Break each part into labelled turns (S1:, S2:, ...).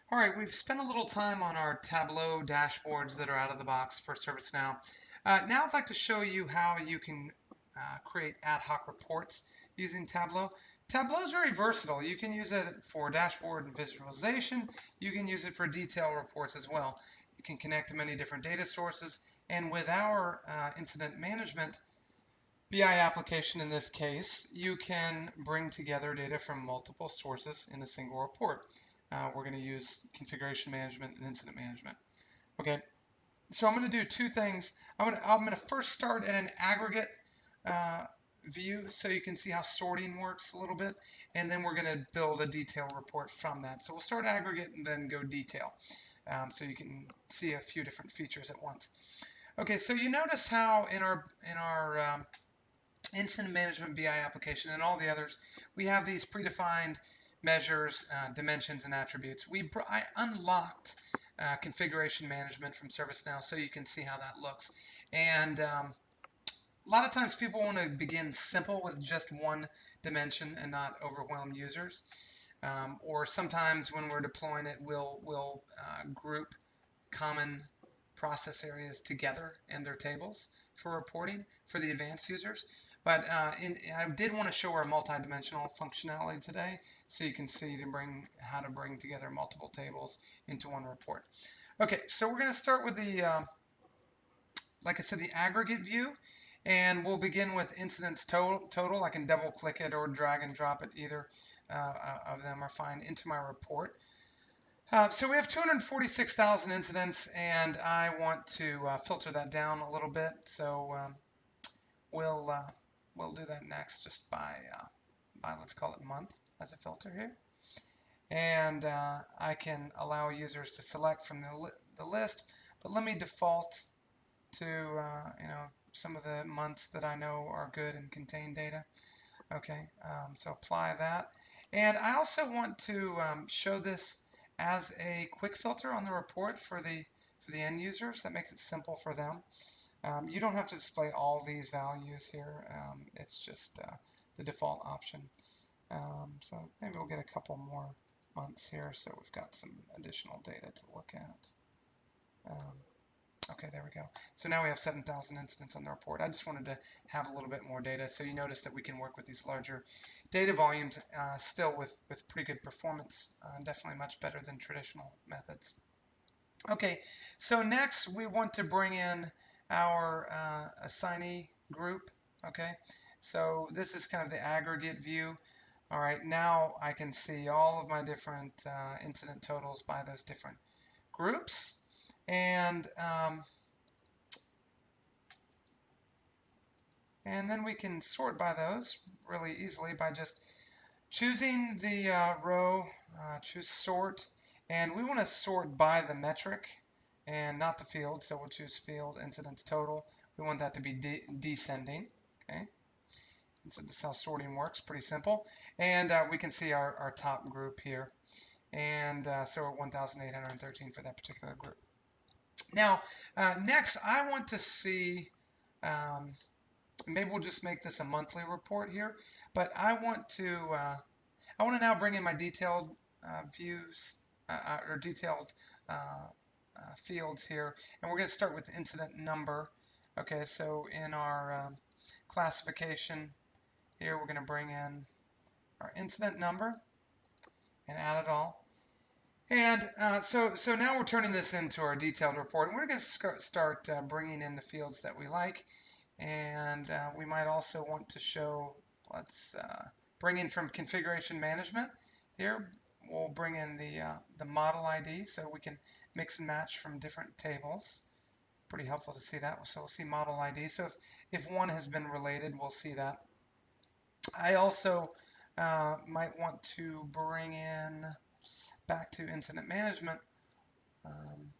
S1: All right, we've spent a little time on our Tableau dashboards that are out of the box for ServiceNow. Now I'd like to show you how you can create ad hoc reports using Tableau. Tableau is very versatile. You can use it for dashboard and visualization. You can use it for detail reports as well. You can connect to many different data sources. And with our incident management BI application in this case, you can bring together data from multiple sources in a single report. We're going to use configuration management and incident management. Okay, so I'm going to do two things. I'm going to first start at an aggregate view so you can see how sorting works a little bit, and then we're going to build a detailed report from that. So we'll start aggregate and then go detail, so you can see a few different features at once. Okay, so you notice how in our incident management BI application and all the others, we have these predefined measures, dimensions, and attributes. I unlocked configuration management from ServiceNow so you can see how that looks. And a lot of times people want to begin simple with just one dimension and not overwhelm users. Or sometimes when we're deploying it, we'll group common process areas together in their tables for reporting for the advanced users. But I did want to show our multi-dimensional functionality today so you can see how to bring together multiple tables into one report. Okay, so we're going to start with the, like I said, the aggregate view. And we'll begin with incidents total. I can double click it or drag and drop it. Either of them are fine into my report. So we have 246,000 incidents, and I want to filter that down a little bit. So we'll do that next, just by let's call it month as a filter here. And I can allow users to select from the list, but let me default to some of the months that I know are good and contain data. Okay, so apply that, and I also want to show this as a quick filter on the report for the end users. That makes it simple for them. You don't have to display all these values here. It's just the default option. So maybe we'll get a couple more months here, so we've got some additional data to look at. Okay, there we go. So now we have 7,000 incidents on the report. I just wanted to have a little bit more data. So you notice that we can work with these larger data volumes still with pretty good performance. Definitely much better than traditional methods. Okay, so next we want to bring in our assignee group. Okay, so this is kind of the aggregate view. All right, now I can see all of my different incident totals by those different groups. And then we can sort by those really easily by just choosing the row, choose sort, and we want to sort by the metric and not the field, so we'll choose field incidents total. We want that to be descending. Okay, and so this is how sorting works, pretty simple. And we can see our top group here, and so we're 1,813 for that particular group. Now, next I want to see, maybe we'll just make this a monthly report here, but I want to now bring in my detailed views or detailed fields here, and we're going to start with incident number. Okay, so in our classification here, we're going to bring in our incident number and add it all. And so now we're turning this into our detailed report, and we're going to start bringing in the fields that we like. And we might also want to show, let's bring in from configuration management here. We'll bring in the model ID so we can mix and match from different tables. Pretty helpful to see that. So we'll see model ID. So if one has been related, we'll see that. I also might want to bring in back to incident management. Let's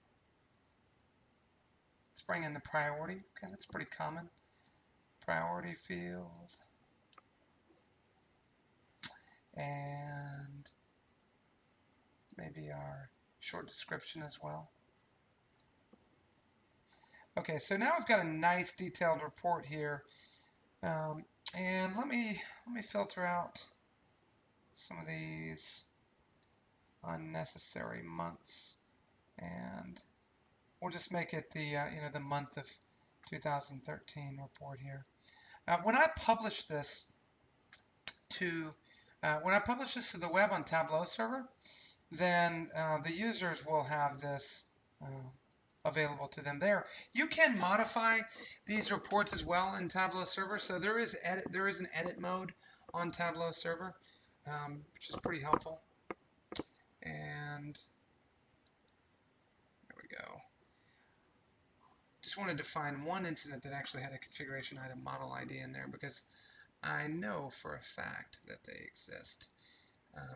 S1: bring in the priority. Okay, that's pretty common. Priority field. And maybe our short description as well. Okay, so now we've got a nice detailed report here, and let me filter out some of these. unnecessary months, and we'll just make it the the month of 2013 report here. When I publish this to the web on Tableau server, then the users will have this available to them there. You can modify these reports as well in Tableau server. So there is an edit mode on Tableau server, which is pretty helpful. And there we go. Just wanted to find one incident that actually had a configuration item model ID in there, because I know for a fact that they exist.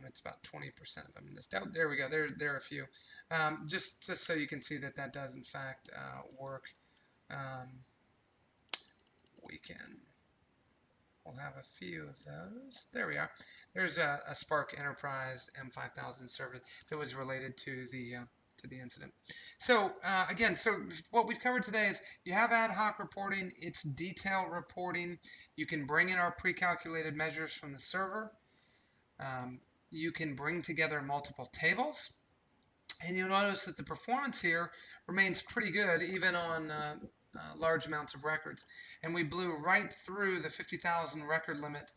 S1: It's about 20% of them in this. Oh, there we go. There are a few. Just so you can see that that does in fact work. We'll have a few of those. There we are. There's a Spark Enterprise M5000 server that was related to the incident. So again, so what we've covered today is you have ad hoc reporting. It's detail reporting. You can bring in our pre-calculated measures from the server. You can bring together multiple tables, and you'll notice that the performance here remains pretty good even on large amounts of records. And we blew right through the 50,000 record limit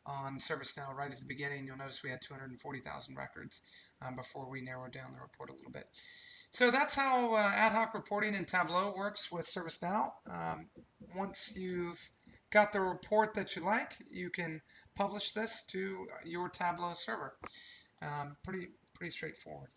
S1: on ServiceNow right at the beginning. You'll notice we had 240,000 records before we narrowed down the report a little bit. So that's how ad hoc reporting in Tableau works with ServiceNow. Once you've got the report that you like, you can publish this to your Tableau server. Pretty straightforward.